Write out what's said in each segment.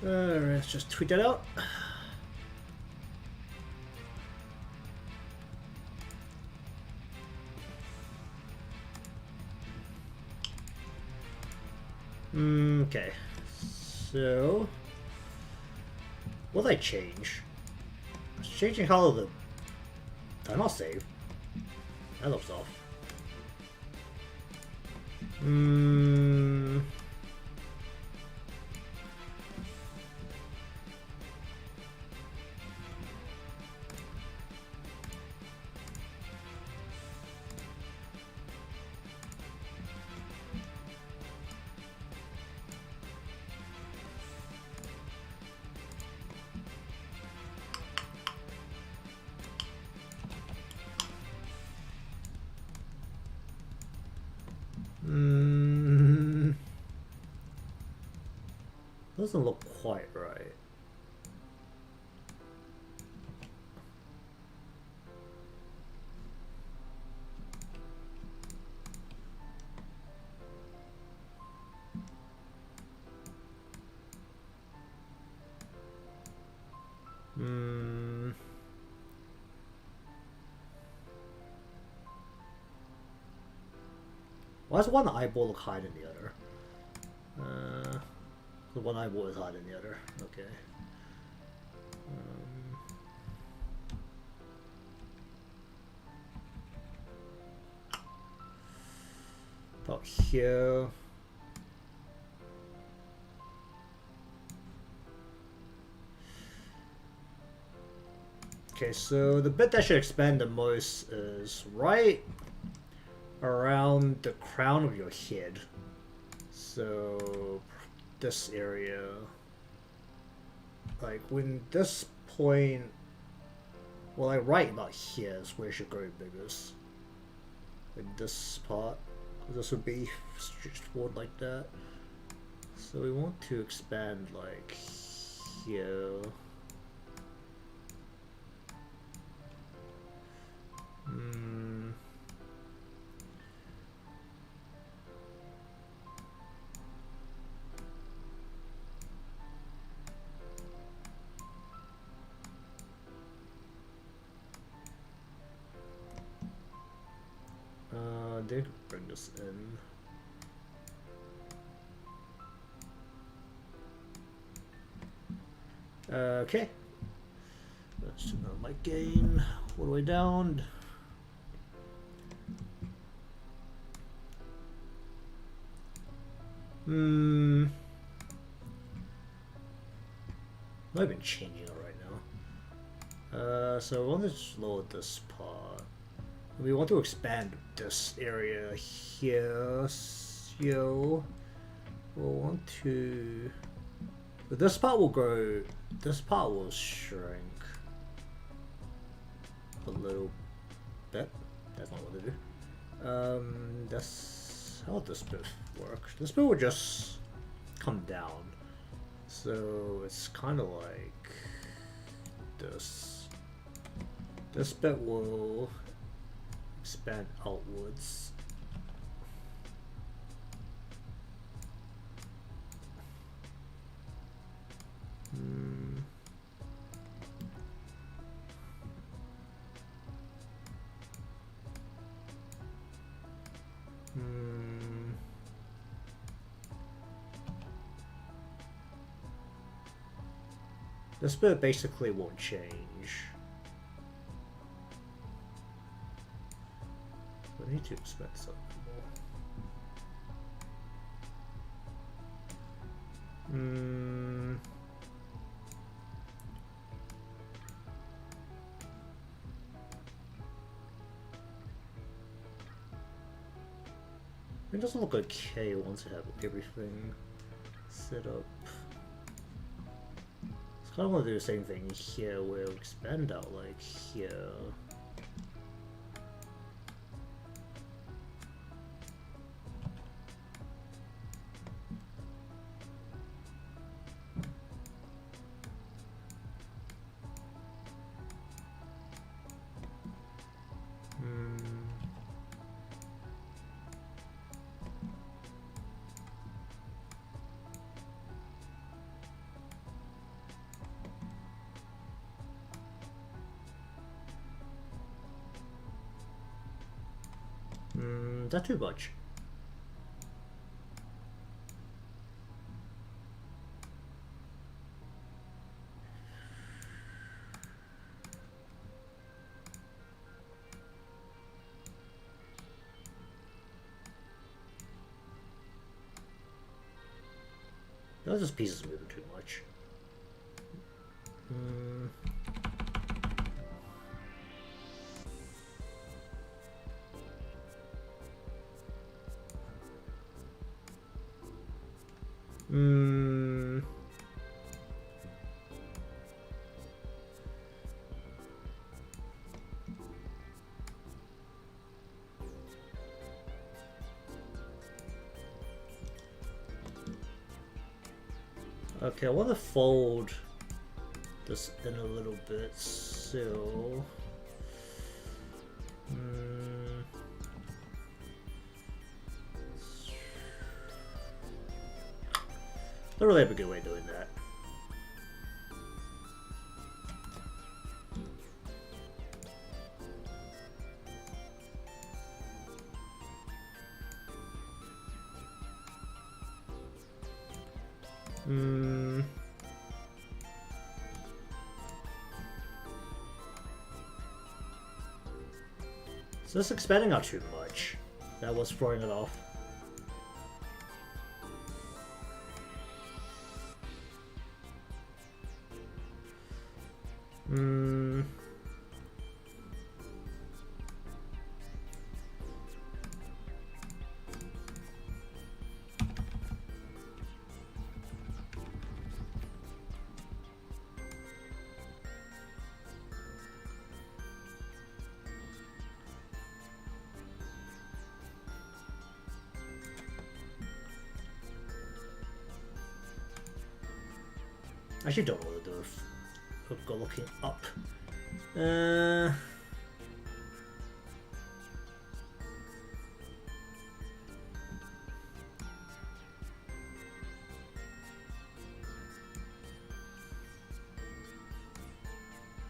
Let's just tweet that out. Okay, so what did I change? I was changing how the timeout save. That looks off. Doesn't look quite right. Why does one eyeball look higher than the other? The one eyeball is higher than the other. Okay. About here. Okay, so the bit that should expand the most is right around the crown of your head. So this area, like when this point, well, like right about here is where it should go biggest. Like this part, this would be stretched forward like that. So we want to expand like here. Did bring this in. Okay. Let's turn on my gain. All the way down. Not even changing it right now. So we want to just lower this part. We want to expand this area here. So we'll want to. But this part will go. This part will shrink a little bit. That's not what to do. That's how this bit works. This bit will just come down. So it's kind of like this. This bit will expand outwards. This bit basically won't change. I need to expect something more. It doesn't look okay once I have everything set up. I kind of want to do the same thing here, where we expand out like here. Is that too much? Those just pieces moving too much. Okay, I want to fold this in a little bit, so... Don't really have a good way of doing that. So it's expanding out too much. That was throwing it off. I actually don't know what to do if go looking up.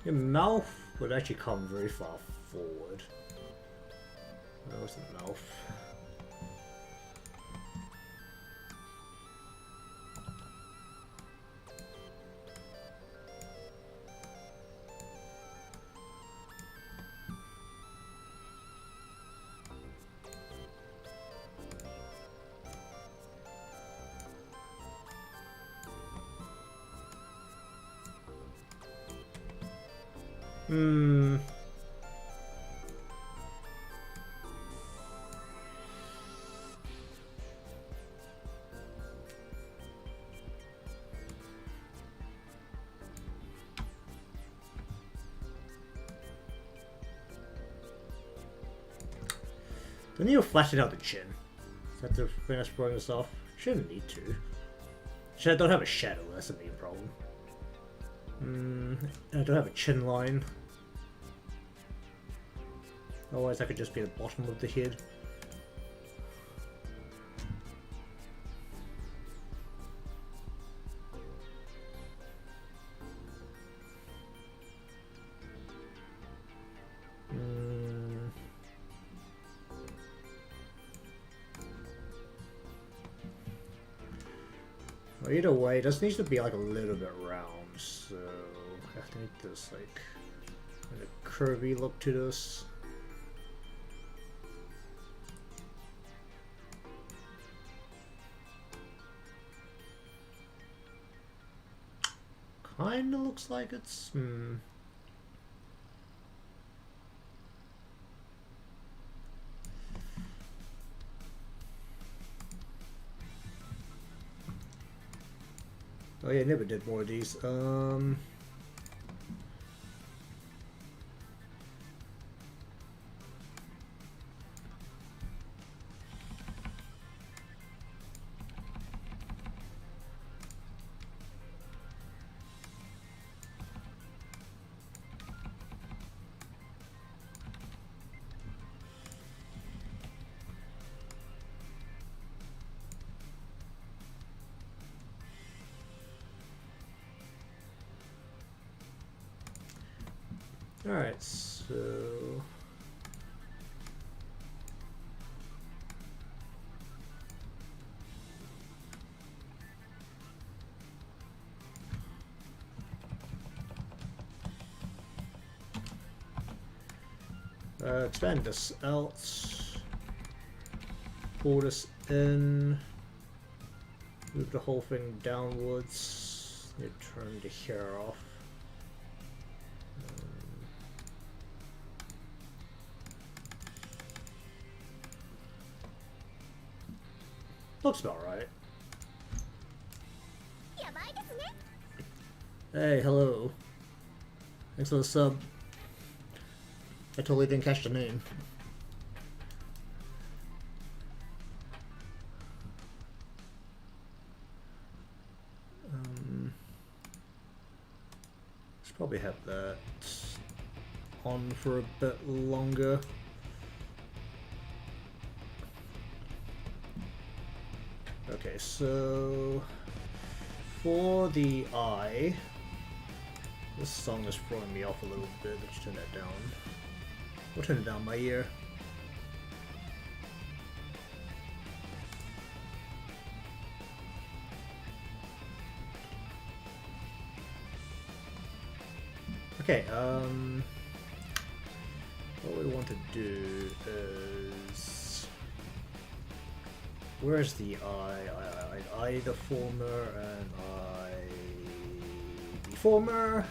Your mouth would actually come very far forward. Where's the mouth? Do I need to flash it out the chin? Is that the thing that's throwing this off? Shouldn't need to. I don't have a shadow, that's the main problem. I don't have a chin line. Otherwise, that could just be the bottom of the head. Well, either way, this needs to be like a little bit round, so I have to make this like a curvy look to this. Kinda looks like it's Oh yeah, I never did more of these. Alright, so... Expand this out. Pull this in. Move the whole thing downwards. You turn the hair off. Looks about right. Hey, hello. Thanks for the sub. I totally didn't catch the name. Should probably have that on for a bit longer. Okay, so for the eye, this song is throwing me off a little bit. Let's turn that down. We'll turn it down my ear. Okay, what we want to do is, where's the eye deformer and eye deformer.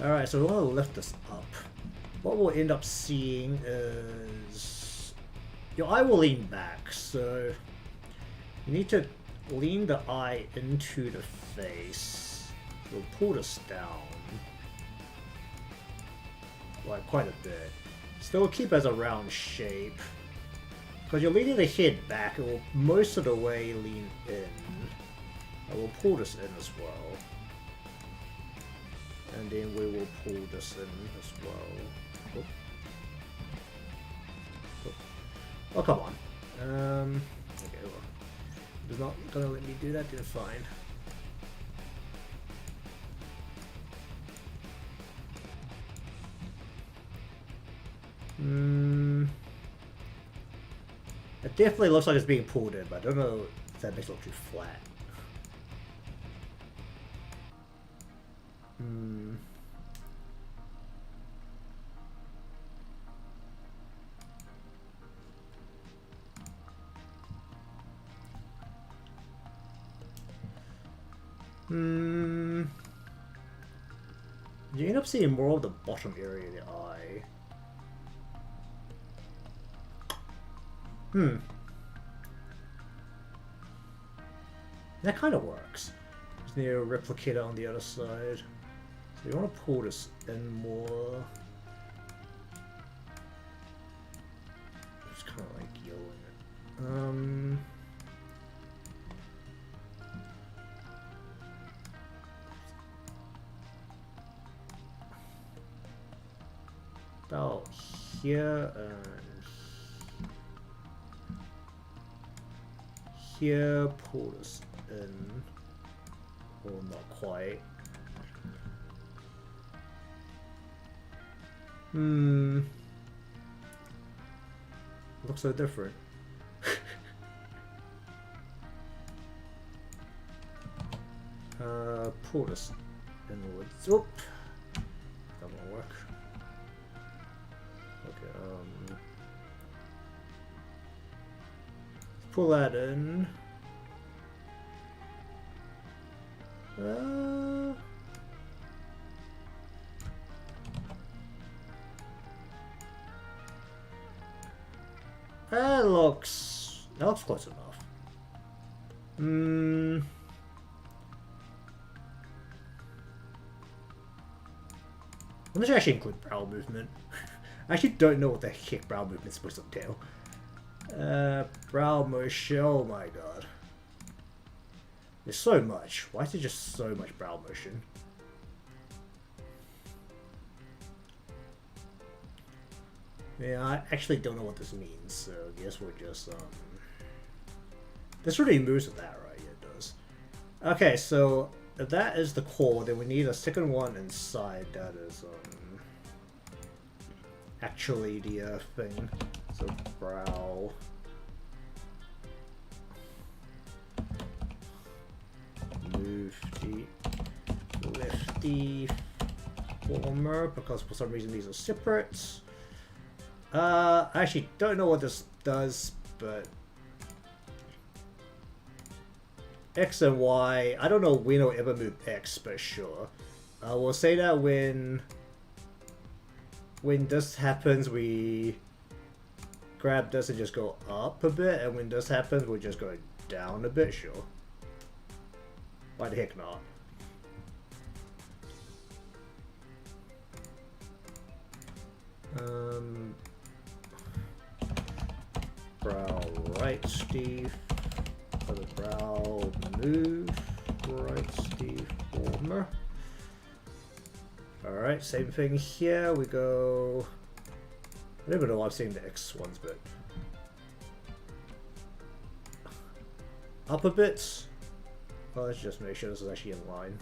Alright, so we want to lift this up. What we'll end up seeing is your eye will lean back, so you need to lean the eye into the face. We'll pull this down like quite a bit. Still keep as a round shape. Because you're leaning the head back, it will most of the way lean in. I will pull this in as well. And then we will pull this in as well. Oh, come on. Okay, well. It's not gonna let me do that, then fine. It definitely looks like it's being pulled in, but I don't know if that makes it look too flat. You end up seeing more of the bottom area of the eye. That kind of works. Just need a replicator on the other side. So you want to pull this in more. Just kind of like yelling it. About here and here, pull this in, or not quite. Looks so different. Pull this inwards. Oop, that won't work. Okay, pull that in. That looks close enough. Let's actually include brow movement. I actually don't know what the heck brow movement is supposed to entail. Brow motion, oh my god. There's so much. Why is there just so much brow motion? Yeah, I actually don't know what this means, so I guess we're just, This really moves with that, right? Yeah, it does. Okay, so if that is the core, then we need a second one inside that is, actually the, thing. So, brow. Lift the former, because for some reason these are separate. I actually don't know what this does, but X and Y, I don't know when or ever move X, but sure. We'll say that when this happens, we grab this and just go up a bit, and when this happens, we'll just go down a bit, sure. Why the heck not? Brow right, Steve. Other brow move. Right, Steve. Former. Alright, same thing here. We go... I don't even know why I'm seeing the X ones, but... up a bit. Well, let's just make sure this is actually in line.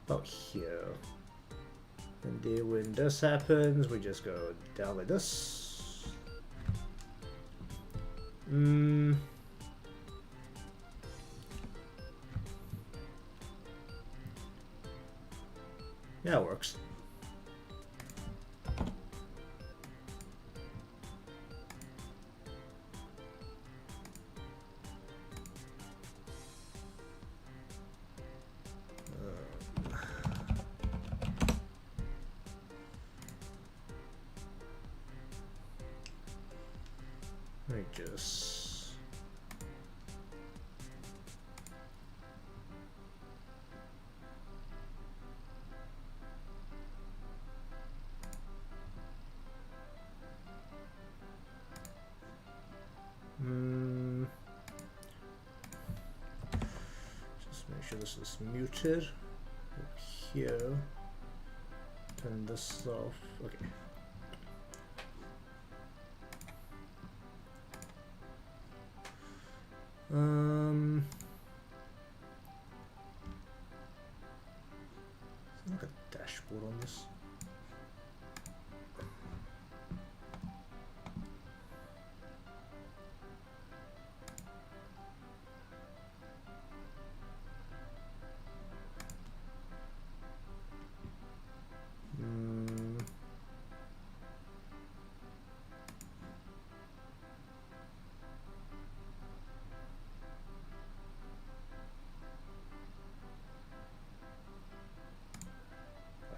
About here. And then when this happens, we just go down like this. Yeah, it works. Let me just... just make sure this is muted. Here. Turn this off. Okay. Is there like a dashboard on this?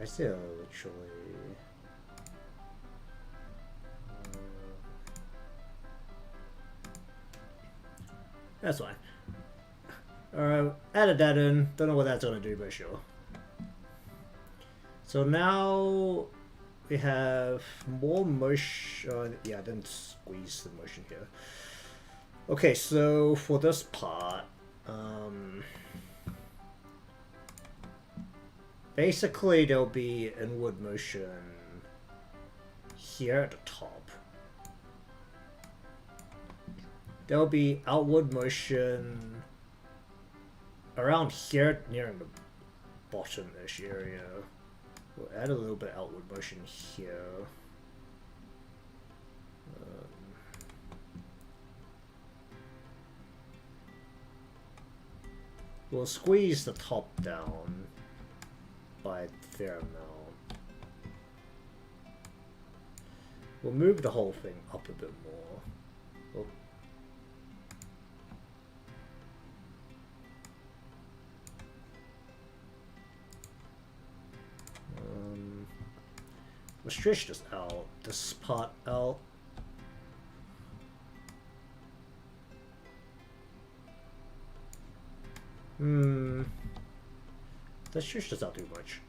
I still literally... that's fine. Alright, added that in. Don't know what that's gonna do, but sure. So now we have more motion. Yeah, I didn't squeeze the motion here. Okay, so for this part, basically there'll be inward motion here at the top. There'll be outward motion around here near the bottom-ish area. We'll add a little bit outward motion here. We'll squeeze the top down by a fair amount. We'll move the whole thing up a bit more. Oh. We'll stretch this out, this part out. Let's stretch this out too much.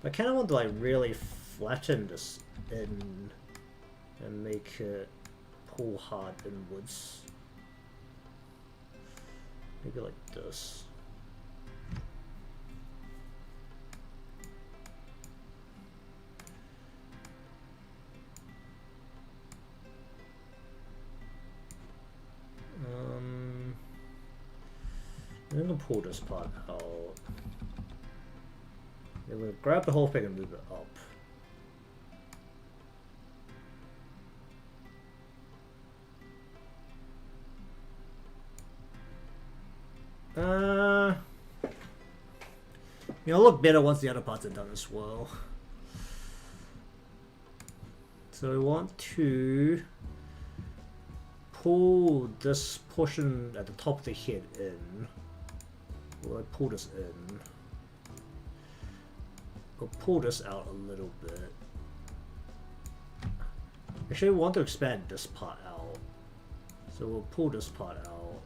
I kind of want to like really flatten this in and make it pull hard inwards. Maybe like this. I'm gonna pull this part out. Then we'll grab the whole thing and move it up. It'll look better once the other parts are done as well. So we want to pull this portion at the top of the head in. We'll pull this in. We'll pull this out a little bit. Actually, we want to expand this part out. So we'll pull this part out.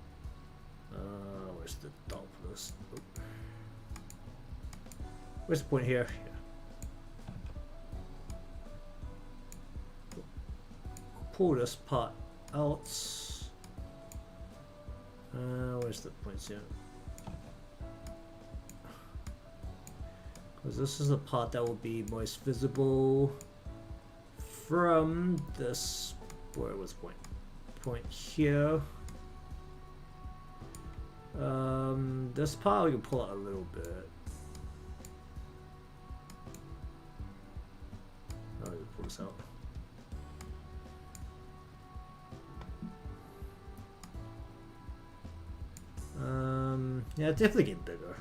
Where's the top of this? Oh. Where's the point here? Yeah. Pull this part out. Where's the points here? Because this is the part that will be most visible from this. Where was point? Point here. This part we can pull out a little bit. Oh, we pull this out. Yeah, definitely get bigger.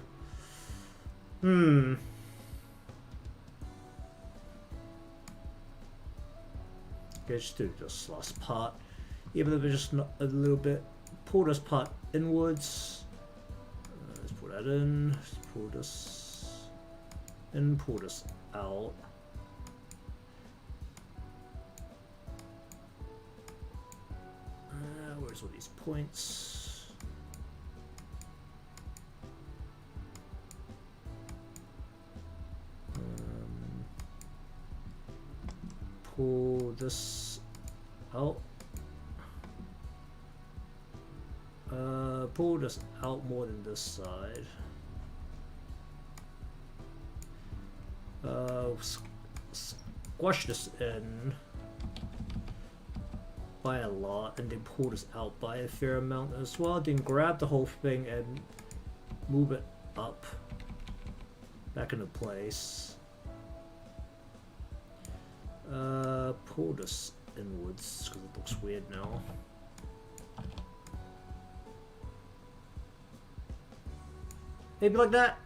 Okay, just do this last part. Even if it's just not a little bit. Pull this part inwards. Let's pull that in. Let's pull this in. Pull this out. Where's all these points? Pull this out. Pull this out more than this side. Squash this in by a lot, and then pull this out by a fair amount as well. Then grab the whole thing and move it up back into place. Pull this inwards because it looks weird now. Maybe like that.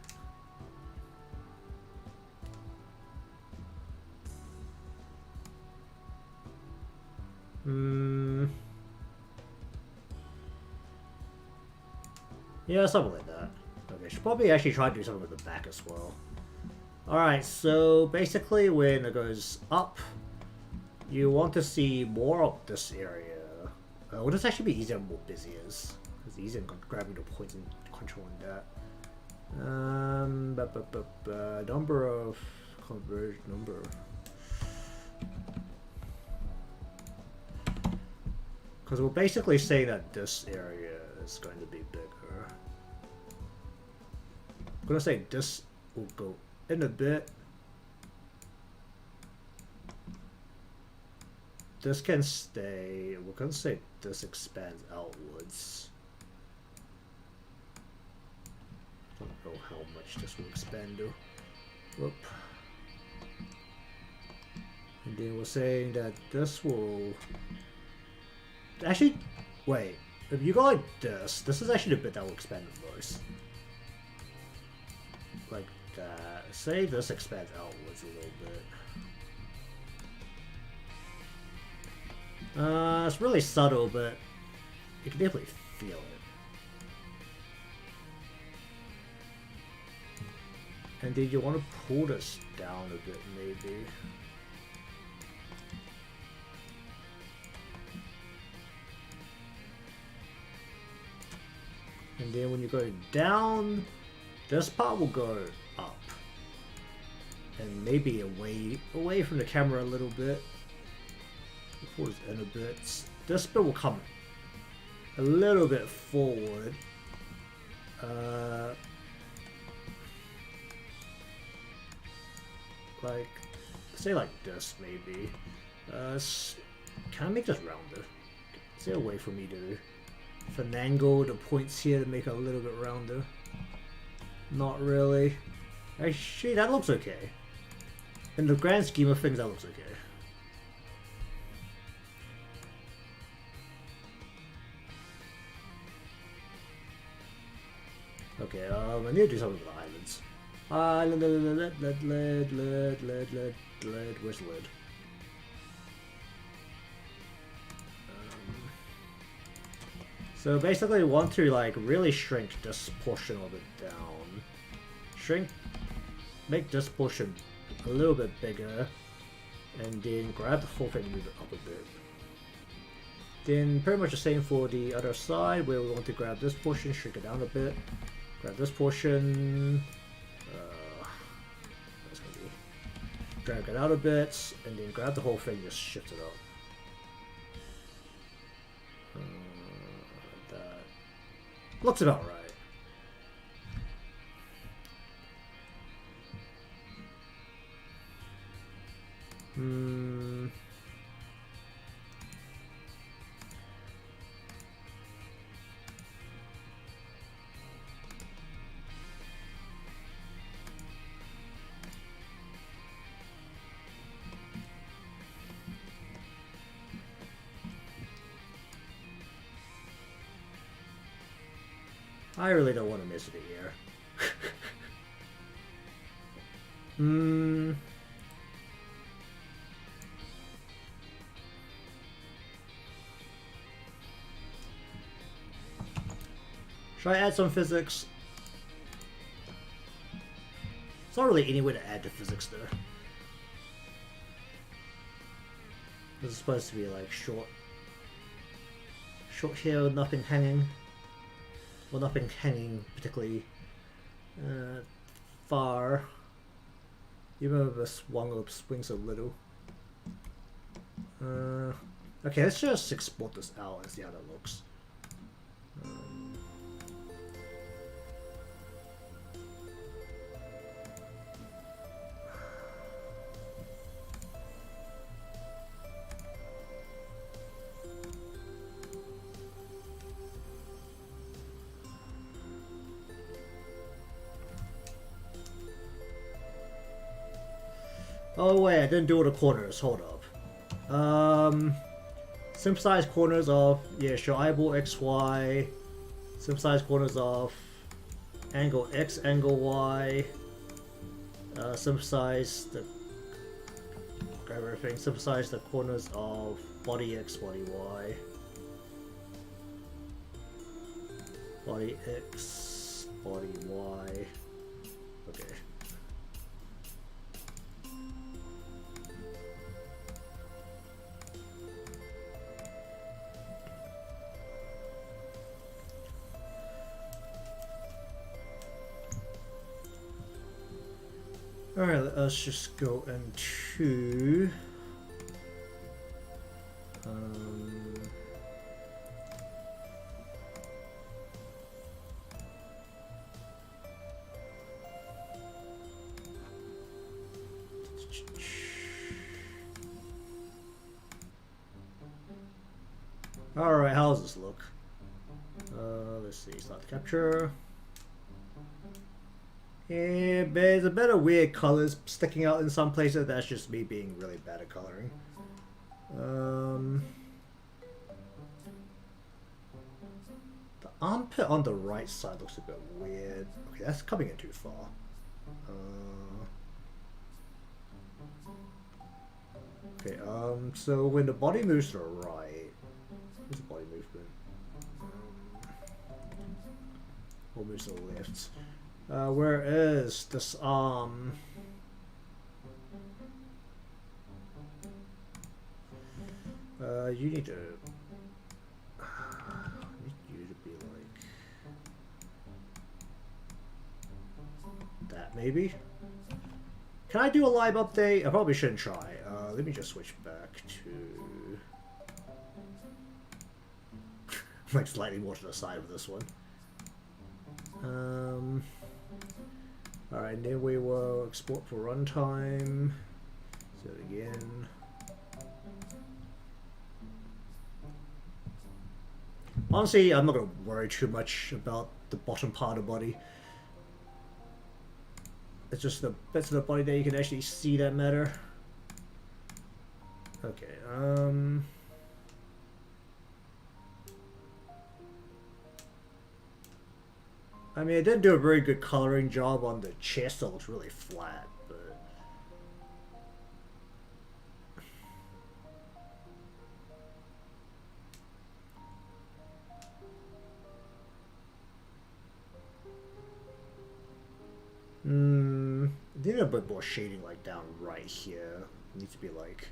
Yeah, something like that. Okay, should probably actually try to do something with the back as well. Alright, so basically when it goes up, you want to see more of this area. Would this actually be easier and more busy is? It's easier than grabbing the points and controlling that. Number of converge number. Because we're basically saying that this area is going to be bigger. I'm gonna say this will go in a bit. This can stay. We're gonna say this expands outwards. I don't know how much this will expand to. Whoop. And then we're saying that this will actually wait. If you go like this is actually the bit that will expand the most. Like that. Say this expands outwards a little bit. It's really subtle, but you can definitely feel it. And then you want to pull this down a bit, maybe. And then when you go down, this part will go up. And maybe away from the camera a little bit. Pull this in a bit. This bit will come a little bit forward. Like, say like this maybe. Can I make this rounder? Is there a way for me to finagle the points here to make it a little bit rounder? Not really. Actually, that looks okay. In the grand scheme of things, that looks okay. Okay, I need to do something with the islands. Lead. Where's the lid? So basically, we want to like really shrink this portion of it down. Make this portion a little bit bigger, and then grab the whole thing and move it up a bit. Then pretty much the same for the other side, where we want to grab this portion, shrink it down a bit. Grab this portion. That's gonna be. Drag it out a bit, and then grab the whole thing, just shift it up. That looks about right. I really don't want to miss it here. Should I add some physics? There's not really any way to add the physics there. This is supposed to be like short here, nothing hanging. Well, nothing hanging particularly far. Even if this one loop swings a little. Okay, let's just export this out and see how that looks. Oh wait, I didn't do all the corners, hold up. Synthesized corners of, yeah, sure, eyeball XY. Synthesized corners of angle X, angle Y. Synthesize the, grab everything, synthesize the corners of body X, body Y. Body X, body Y. Okay. Alright, let's just go into alright, how does this look? Let's see, start capture. Yeah, there's a bit of weird colors sticking out in some places. That's just me being really bad at coloring. The armpit on the right side looks a bit weird. Okay, that's coming in too far. Okay, so when the body moves to the right, where's the body movement? Or moves to the left? Where is this arm? You need to be like that, maybe? Can I do a live update? I probably shouldn't try. Let me just switch back to like slightly more to the side of this one. Alright, then we will export for runtime. So again. Honestly, I'm not going to worry too much about the bottom part of the body. It's just the bits of the body that you can actually see that matter. Okay, I mean, I did do a very good coloring job on the chest. It looks really flat, but... I need a bit more shading, like, down right here. Needs to be, like,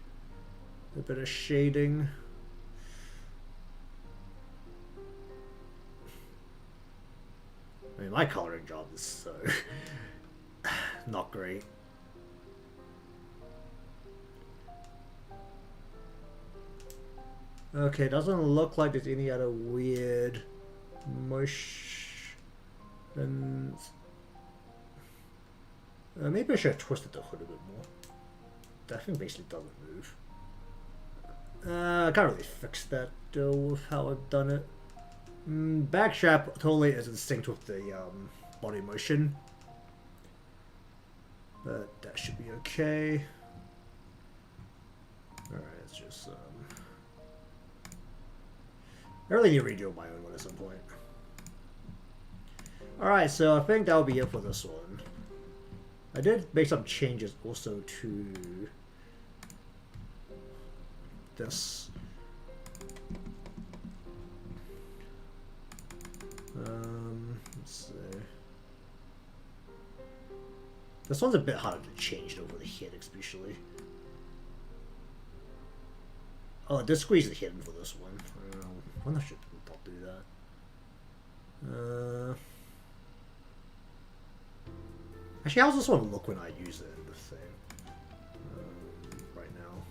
a bit of shading. I mean, my coloring job is so... not great. Okay, doesn't look like there's any other weird mush. And maybe I should have twisted the hood a bit more. That thing basically doesn't move. I can't really fix that though with how I've done it. Back strap totally isn't synced with the body motion. But that should be okay. Alright, it's just I really need to redo my own one at some point. Alright, so I think that'll be it for this one. I did make some changes also to this. Let's see. This one's a bit harder to change over the head, especially. Oh, I did squeeze the hidden for this one. I wonder if I should not do that. Actually, how's this one look when I use it in the thing? Right now.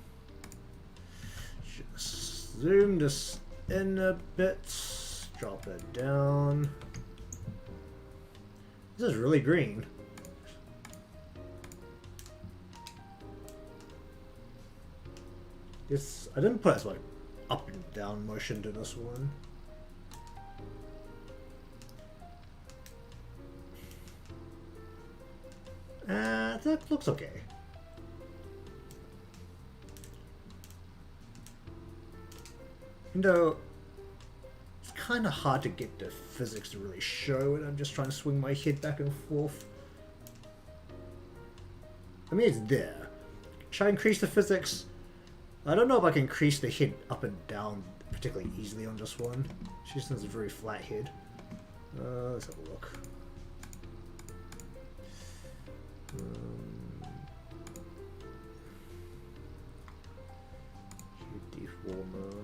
Just zoom this in a bit. Drop it down. This is really green. I didn't put as much up and down motion to this one. That looks okay. Though it's kind of hard to get the physics to really show it. I'm just trying to swing my head back and forth. I mean, it's there. Should I increase the physics? I don't know if I can increase the head up and down particularly easily on this one. She just has a very flat head. Let's have a look. Deformer.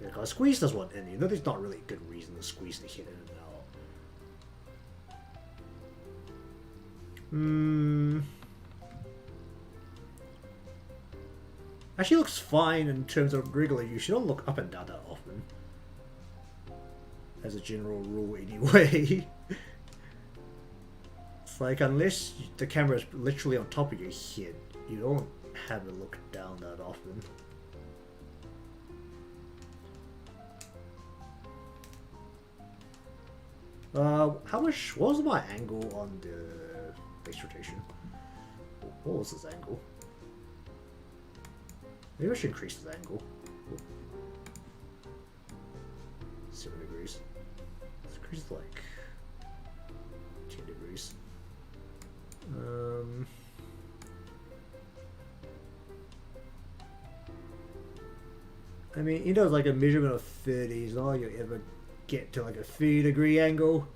Yeah, I squeeze this one in. You know, there's not really a good reason to squeeze the head in and out. Actually looks fine in terms of regular use. You don't look up and down that often. As a general rule anyway. It's like, unless the camera is literally on top of your head, you don't have it look down that often. What was my angle on the base rotation? What was this angle? Maybe I should increase this angle. 7 degrees. Let's increase it like 10 degrees. I mean, you know, it's like a measurement of 30 is not like you ever get to like a 30-degree angle.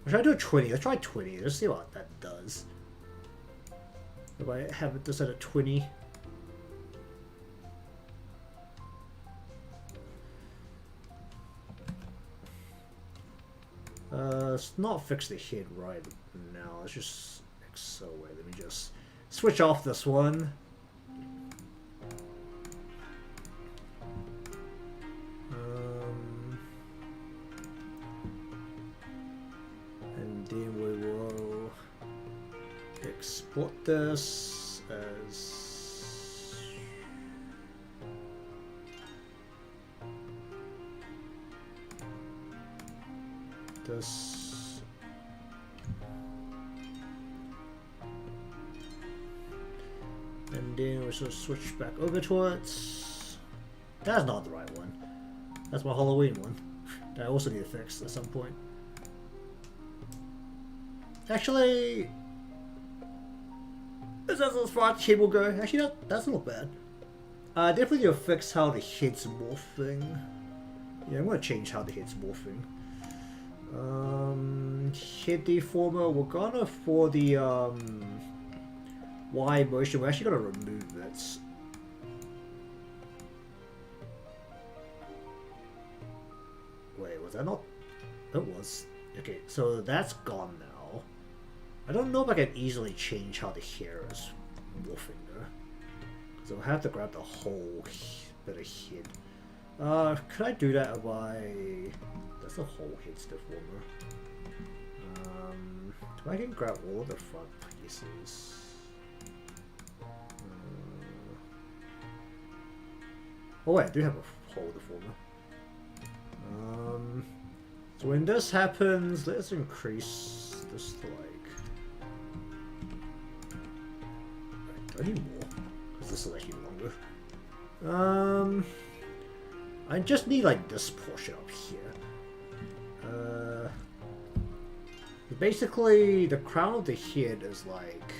Or should I do a 20? Let's try 20. Let's see what that does. If I have it just at a 20. Let's not fix the head right now. Let's just accelerate. Let me just switch off this one. And then we will export this as this. And then we should switch back over to it. That's not the right one. That's my Halloween one. That I also need to fix at some point. Actually, this is as far as cable go. Actually, that's not bad. Definitely need to fix how the head's morphing. Yeah, I'm gonna change how the head's morphing. Head deformer. We're gonna for the Y motion. We're actually gonna remove it. Wait, was that not? It was. Okay, so that's gone now. I don't know if I can easily change how the hair is morphing though. So I'll have to grab the whole bit of head. Could I do that by... That's the whole head deformer. Do I can grab all of the front pieces? Oh wait, I do have a whole deformer. So when this happens, let's increase this to like... Do I need more? Because this is actually longer. I just need like this portion up here. Basically, the crown of the head is like...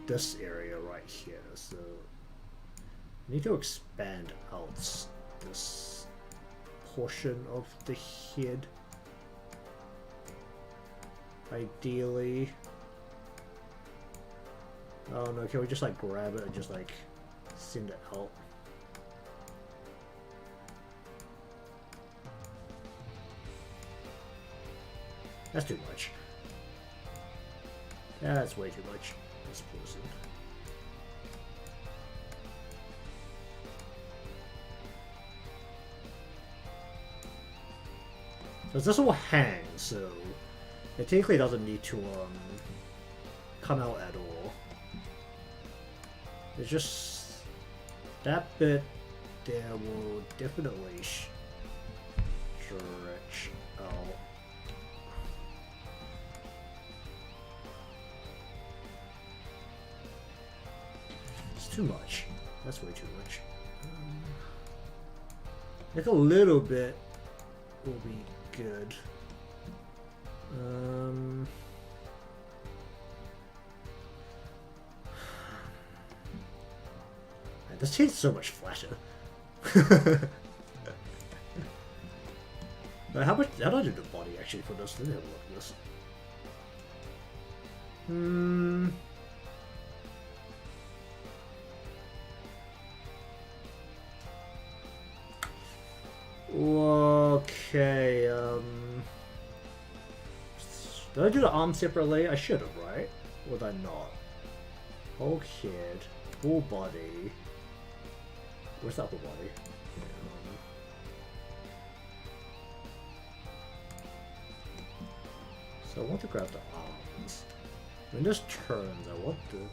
this area right here, so I need to expand out this portion of the head. Ideally. Oh no, can we just like grab it and just like send it out? That's too much. That's way too much. This person. So this will hang, so it technically doesn't need to come out at all. It's just that bit there will definitely stretch out. It's too much. That's way too much. Like a little bit will be good. This tastes so much flatter. But how do I do the body actually for this? Let me have a look at this. Okay, did I do the arm separately? I should have, right? Or did I not? Whole head, full body. Where's the upper body? So I want to grab the arms. When this turns, I want to...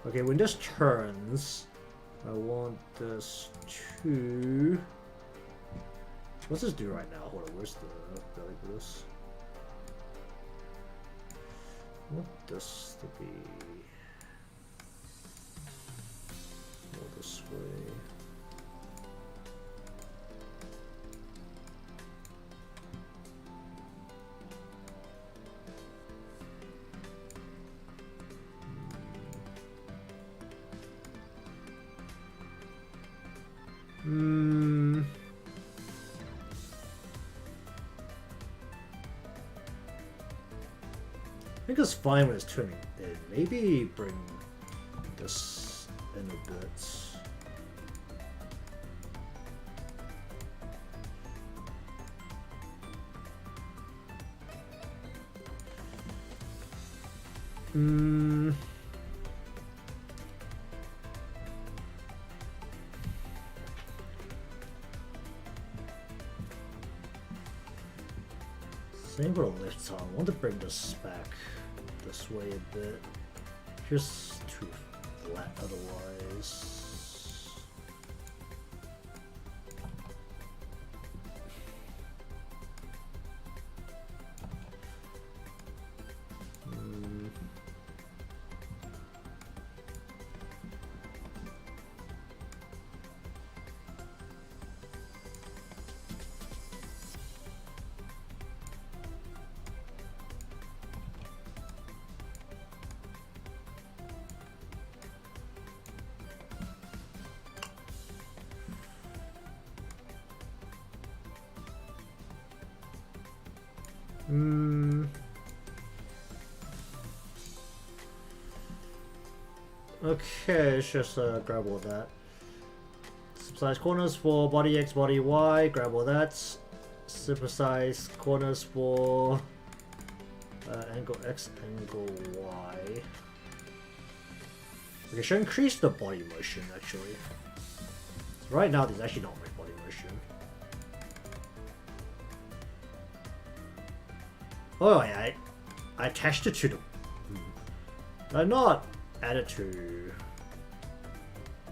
Okay, when this turns, I want this to... What's this do right now? Hold on, where's the belly for this? I want this to be... Go this way. I think it's fine when it's turning in. Maybe bring this in a bit. Same for the lift tongue. I want to bring this back this way a bit. Just too flat otherwise. Okay, let's just grab all that. Supersize corners for body X, body Y, grab all that. Supersize corners for angle X, angle Y. Okay, should increase the body motion actually. Right now, there's actually not much body motion. Oh yeah, I attached it to the. I'm not added to.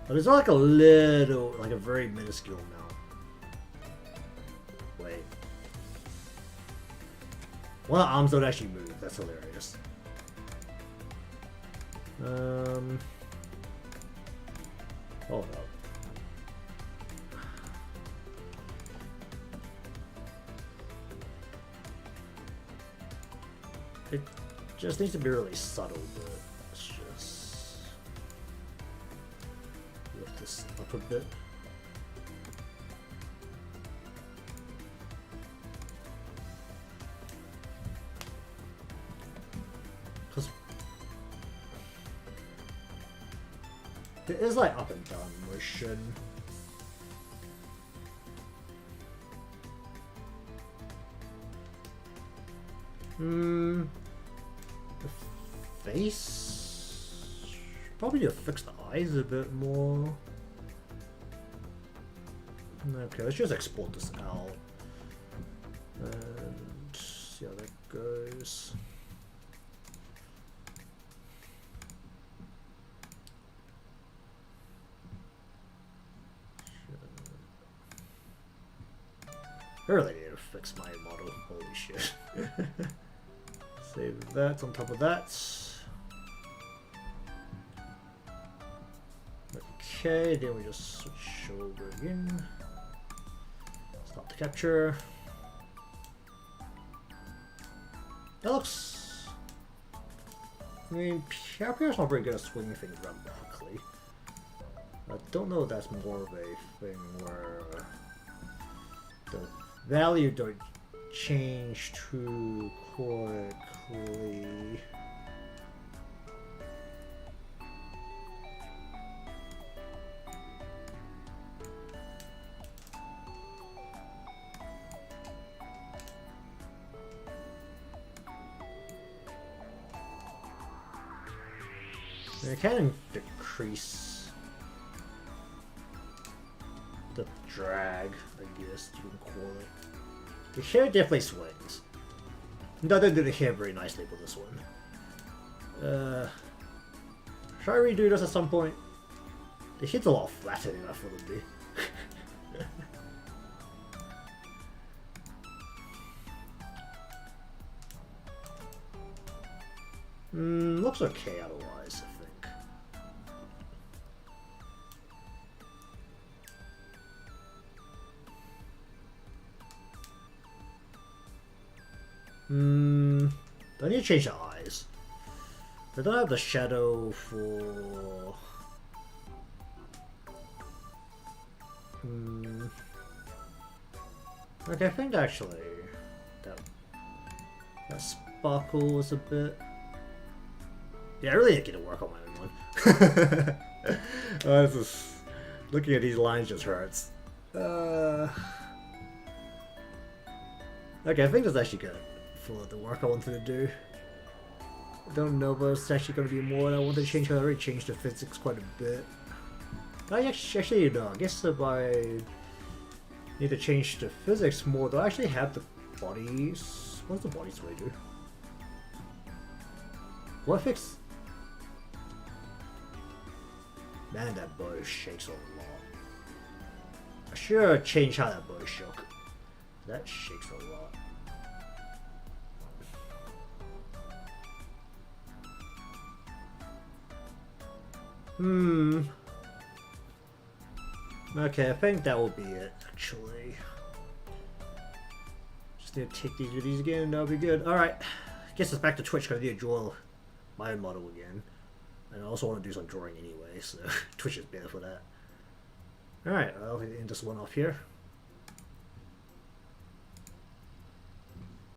But it's like a little, like a very minuscule amount. Wait. One of the arms don't actually move. That's hilarious. Hold up. It just needs to be really subtle, but let's just lift this up a bit. Because there is like up and down motion. The face? Probably need to fix the eyes a bit more. Okay, let's just export this out. And see how that goes. I really need to fix my model. Holy shit. Save that on top of that. Okay, then we just switch over again. Stop the capture. That looks. I mean, PRPR's not very good at swinging things around quickly. I don't know if that's more of a thing where the value don't change too quickly. I can decrease the drag, I guess you can call it. The hair definitely swings. I don't do the hair very nicely for this one. Should I redo this at some point? The head's a lot flatter than I thought it'd be. Looks okay otherwise, I think. I need to change the eyes. I don't have the shadow for... Okay, I think actually that sparkles a bit. Yeah, I really need to get to work on my own one. This is, looking at these lines just hurts. Okay, I think that's actually good for the work I wanted to do. I don't know, but it's actually going to be more. I wanted to change. I already changed the physics quite a bit. I actually no. I guess if I need to change the physics more, do I actually have the body What's the body sway do? What fix? Man, that bow shakes a lot. I should change how that bow shook. That shakes a lot. Okay, I think that will be it, actually. Just need to take these videos again, and that'll be good. Alright, guess it's back to Twitch, because I need to draw my own model again. And I also want to do some drawing anyway, so Twitch is better for that. Alright, I'll end this one off here.